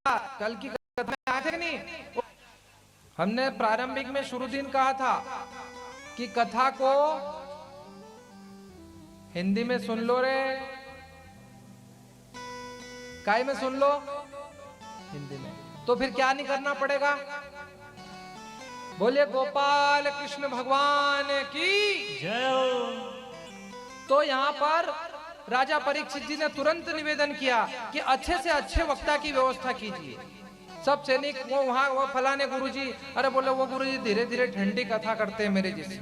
कल की कथा में आए थे नहीं, हमने प्रारंभिक में शुरू दिन कहा था कि कथा को हिंदी में सुन लो रे, काय में सुन लो, हिंदी में। तो फिर क्या नहीं करना पड़ेगा? बोलिए गोपाल कृष्ण भगवान की जय। तो यहाँ पर राजा परीक्षित जी ने तुरंत निवेदन किया कि अच्छे से अच्छे वक्ता की व्यवस्था कीजिए। सब सैनिक वो वहां वो फलाने गुरुजी, अरे बोले वो गुरुजी धीरे धीरे ठंडी कथा करते हैं मेरे जैसे,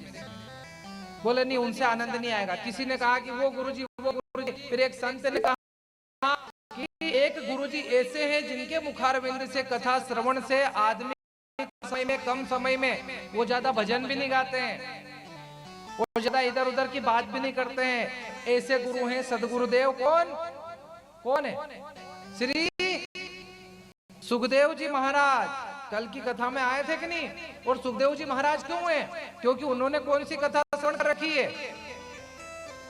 बोले नहीं उनसे आनंद नहीं आएगा। किसी ने कहा कि वो गुरुजी वो गुरुजी, फिर एक संत ने कहा कि एक गुरुजी ऐसे हैं जिनके मुखारविंद से कथा श्रवण से आदमी समय में कम समय में वो ज्यादा भजन भी नहीं गाते हैं, वो ज्यादा इधर उधर की बात भी नहीं करते हैं। ऐसे गुरु हैं सदगुरुदेव। कौन कौन है? श्री सुखदेव जी महाराज कल की कथा में आए थे कि नहीं? और सुखदेव जी महाराज क्यों हैं? क्योंकि उन्होंने कौन सी कथा श्रवण कर रखी है?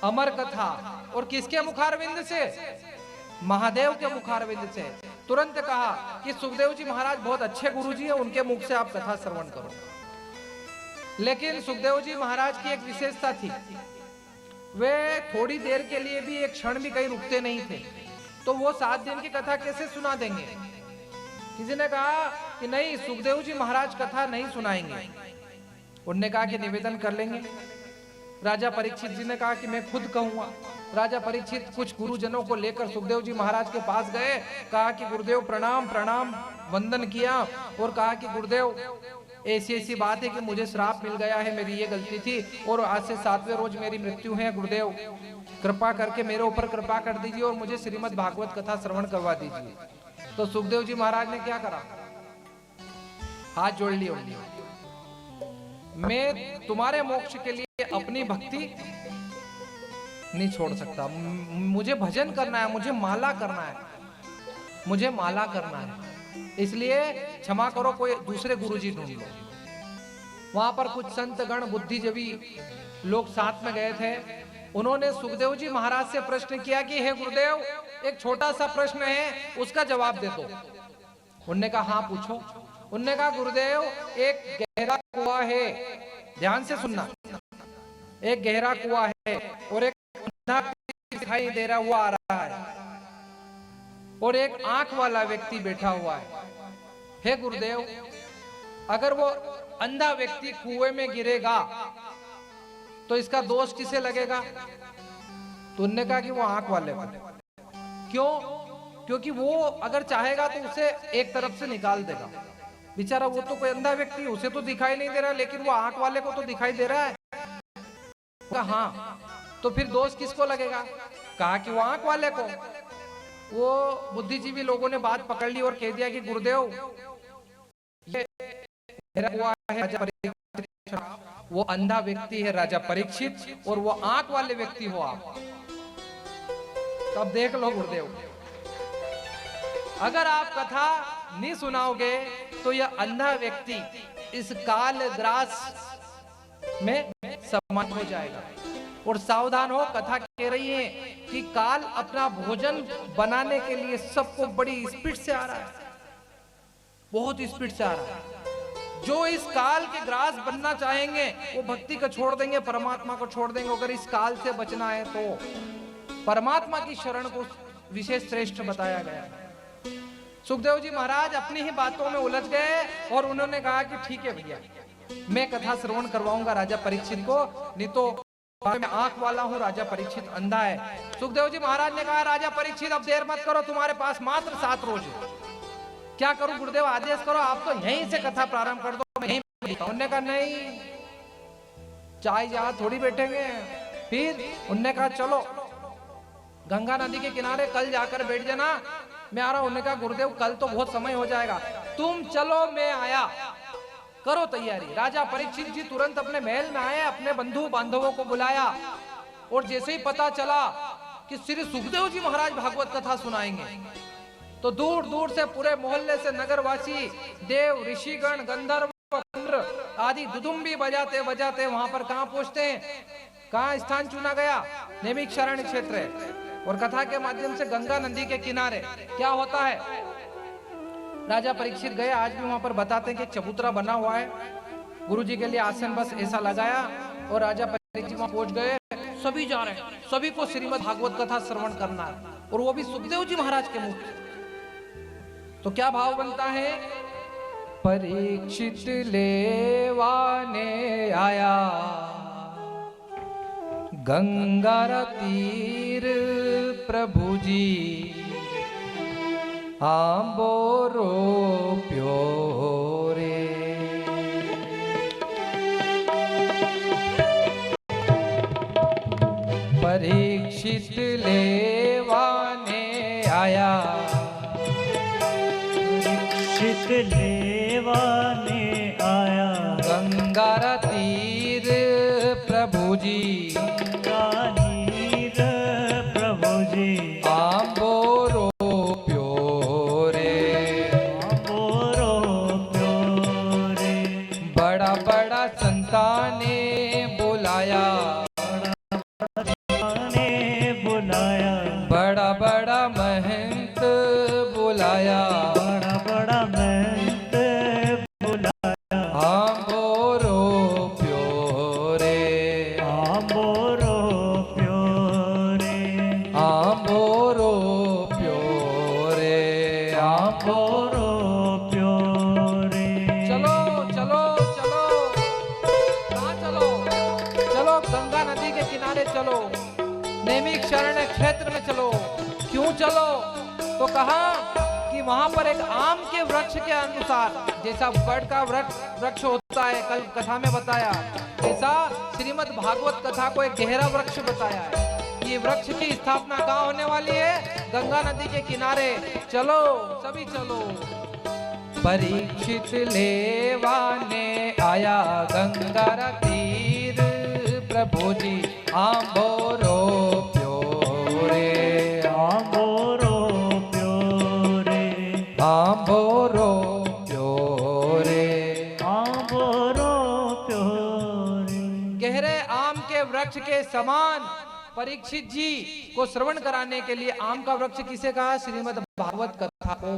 अमर कथा। और किसके मुखारविंद से? महादेव के मुखारविंद से। तुरंत कहा कि सुखदेव जी महाराज बहुत अच्छे गुरुजी हैं, उनके मुख से आप कथा श्रवण करो। लेकिन सुखदेव जी महाराज की एक विशेषता थी, वे थोड़ी देर के लिए भी एक क्षण भी कहीं रुकते नहीं थे। तो वो 7 दिन की कथा कैसे सुना देंगे? किसी ने कहा कि नहीं सुखदेव जी महाराज कथा नहीं सुनाएंगे। उन्होंने कहा कि निवेदन कर लेंगे। राजा परीक्षित जी ने कहा कि मैं खुद कहूंगा। राजा परीक्षित कुछ गुरुजनों को लेकर सुखदेव जी महाराज के पास गए, कहा कि गुरुदेव प्रणाम प्रणाम, वंदन किया और कहा कि गुरुदेव ऐसी ऐसी बात है कि मुझे श्राप मिल गया है, मेरी ये गलती थी और आज से 7वें रोज मेरी मृत्यु है। गुरुदेव कृपा करके मेरे ऊपर कृपा कर दीजिए और मुझे श्रीमद् भागवत कथा श्रवण करवा दीजिए। तो सुखदेव जी महाराज ने क्या करा? हाथ जोड़ लिए, मैं तुम्हारे मोक्ष के लिए अपनी भक्ति नहीं छोड़ सकता, मुझे भजन करना है, मुझे माला करना है, मुझे माला करना है, इसलिए क्षमा करो, कोई दूसरे गुरुजी ढूंढ लो। वहां पर कुछ संत गण बुद्धिजीवी लोग साथ में गए थे। उन्होंने सुखदेव जी महाराज से प्रश्न किया कि हे गुरुदेव एक छोटा सा प्रश्न है, उसका जवाब दे दो। उन्होंने कहा हाँ पूछो। उन्होंने कहा गुरुदेव एक गहरा कुआं है, ध्यान से सुनना, एक गहरा कुआं है और एक अंधा दिखाई दे रहा हुआ आ रहा है और एक आंख वाला व्यक्ति बैठा हुआ है। हे गुरुदेव अगर वो अंधा व्यक्ति कुएं में गिरेगा तो इसका दोष किसे लगेगा? तो उन्होंने कहा कि वो आंख वाले को। क्यों? क्योंकि वो अगर चाहेगा तो उसे एक तरफ से निकाल देगा। बेचारा वो तो कोई अंधा व्यक्ति, उसे तो दिखाई नहीं दे रहा, लेकिन वो आंख वाले को तो दिखाई दे रहा है। हाँ, तो फिर दोष किसको लगेगा? कहा कि वो आंख वाले को। वो बुद्धिजीवी लोगों ने बात पकड़ ली और कह दिया कि गुरुदेव ये हुआ है राजा परीक्षित, वो अंधा व्यक्ति है राजा परीक्षित और वो आंख वाले व्यक्ति हो आप। तब देख लो गुरुदेव, अगर आप कथा नहीं सुनाओगे तो यह अंधा व्यक्ति इस काल ग्रास में समान हो जाएगा। और सावधान हो, कथा कह रही है कि काल अपना भोजन बनाने के लिए सबको बड़ी स्पीड से आ रहा है, बहुत स्पीड से आ रहा है। जो इस काल के ग्रास बनना चाहेंगे वो भक्ति को छोड़ देंगे, परमात्मा को छोड़ देंगे। अगर इस काल से बचना है तो परमात्मा की शरण को विशेष श्रेष्ठ बताया गया। सुखदेव जी महाराज अपनी ही बातों में उलझ गए और उन्होंने कहा कि ठीक है भैया, मैं कथा श्रवण करवाऊंगा राजा परीक्षित को, नहीं तो मैं आंख वाला हूं, राजा परीक्षित अंधा है। सुखदेव जी महाराज ने कहा राजा परीक्षित अब देर मत करो, तुम्हारे पास मात्र 7 रोज है, क्या करूं गुरुदेव आदेश करो, आप तो यहीं से कथा प्रारंभ कर दो, मैं यहीं। उन्होंने कहा नहीं, चाय जहां थोड़ी बैठेंगे। फिर उन्होंने कहा चलो गंगा नदी के किनारे कल जाकर बैठ जाना, मैं आ रहा हूं। उन्होंने कहा गुरुदेव कल तो बहुत समय हो जाएगा, तुम चलो मैं आया, करो तैयारी। राजा परीक्षित जी तुरंत अपने महल में आए, अपने बंधु बांधवों को बुलाया और जैसे ही पता चला कि श्री सुखदेव जी महाराज भागवत कथा सुनाएंगे तो दूर दूर से पूरे मोहल्ले से नगरवासी, देव, ऋषिगण, गंधर्व, इंद्र आदि दुदुम्बी बजाते बजाते वहां पर कहां पहुंचते हैं? कहां स्थान चुना गया? नैमिषारण्य क्षेत्र है। और कथा के माध्यम से गंगा नदी के किनारे क्या होता है? राजा परीक्षित गए, आज भी वहां पर बताते हैं कि एक चबूतरा बना हुआ है, गुरुजी के लिए आसन बस ऐसा लगाया और राजा परीक्षित वहां पहुंच गए। सभी जा रहे हैं, सभी को श्रीमद् भागवत कथा श्रवण करना है, और वो भी सुखदेव जी महाराज के मुख। तो क्या भाव बनता है? परीक्षित लेवाने आया, गंगा तीर प्रभु जी, आंबोरो प्योरे। परीक्षित लेवाने आया, परीक्षित लेवाने आया, गंगा तीर प्रभु जी, गंगा तीर प्रभु जी, आंबोरो प्योरे, आंबोरो प्योरे। बड़ा बड़ा संता ने बुलाया, बुलाया, बड़ा बड़ा महंत बुलाया, बड़ा बड़ा महंत बुलाया, आंबोरो प्योरे, आंबोरो प्योरे, आंबोरो प्योरे, आंबोरो। प्योरे। चलो चलो चलो, कहाँ चलो? चलो गंगा नदी के किनारे चलो, नैमिष शरण क्षेत्र में चलो। क्यों चलो? तो कहा कि वहां पर एक आम के वृक्ष के अनुसार, जैसा बड़ का वृक्ष होता है, कल कथा में बताया, ऐसा श्रीमद् भागवत कथा को एक गहरा वृक्ष बताया है। ये वृक्ष की स्थापना कहाँ होने वाली है? गंगा नदी के किनारे। चलो सभी चलो। परीक्षित लेवाने आया, गंगा तीर प्रभु जी, आंबोरो प्योरे, आंबोरो प्योरे, आंबोरो प्योरे, आंबोरो प्योरे। गहरे आम के वृक्ष के समान परीक्षित जी को श्रवण कराने के लिए आम का वृक्ष किसे कहा? श्रीमद् भागवत कथा को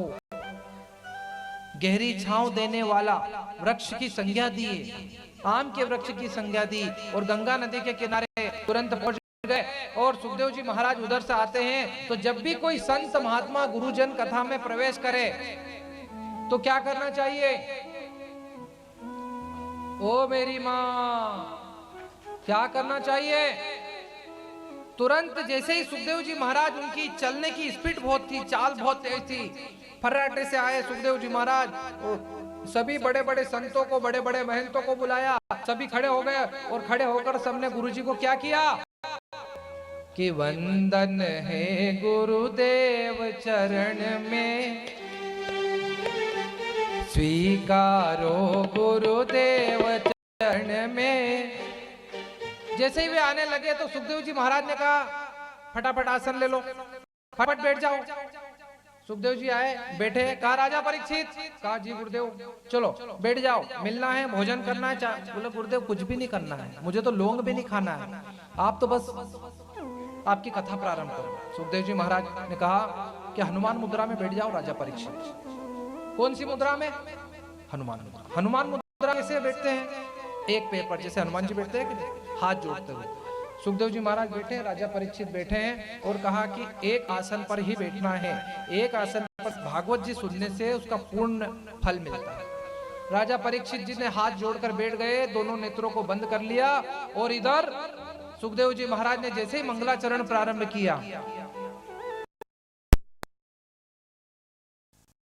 गहरी छांव देने वाला वृक्ष की संज्ञा दी, आम के वृक्ष की संज्ञा दी। और गंगा नदी के किनारे तुरंत पहुंच गए। और सुखदेव जी महाराज उधर से आते हैं, तो जब भी कोई संत महात्मा गुरुजन कथा में प्रवेश करे तो क्या करना चाहिए? ओ मेरी माँ, क्या करना चाहिए? तुरंत जैसे ही सुखदेव जी महाराज, उनकी चलने की स्पीड बहुत थी, चाल बहुत तेज थी, फर्राटे से आए सुखदेव जी महाराज, और सभी बड़े बड़े संतों को, बड़े बड़े महंतों को बुलाया, सभी खड़े हो गए। और खड़े होकर सबने गुरुजी को क्या किया कि वंदन है गुरुदेव चरण में, स्वीकारो गुरुदेव चरण में। जैसे ही वे आने लगे तो सुखदेव जी महाराज ने कहा, फटाफट आसन ले लो, फटाफट बैठ जाओ। सुखदेव जी आए, बैठे। कहा राजा परीक्षित, कहा जी गुरुदेव, चलो बैठ जाओ, मिलना है, भोजन करना है। बोले गुरुदेव कुछ भी नहीं करना है, मुझे तो लौंग भी नहीं खाना है, आप तो बस आपकी कथा प्रारंभ करो। सुखदेव जी महाराज ने कहा कि हनुमान मुद्रा में बैठ जाओ राजा परीक्षित। कौन सी मुद्रा में? हनुमान मुद्रा। हनुमान मुद्रा कैसे बैठते हैं? एक पैर पर, जैसे हनुमान जी बैठते हैं कि हाथ जोड़ते हुए। सुखदेव जी महाराज बैठे, राजा परीक्षित बैठे हैं, और कहा कि एक आसन पर ही बैठना है, एक आसन पर भागवत जी सुनने से उसका पूर्ण फल मिलता है। राजा परीक्षित जी ने हाथ जोड़कर बैठ गए, दोनों नेत्रों को बंद कर लिया। और इधर सुखदेव जी महाराज ने जैसे ही मंगलाचरण प्रारंभ किया,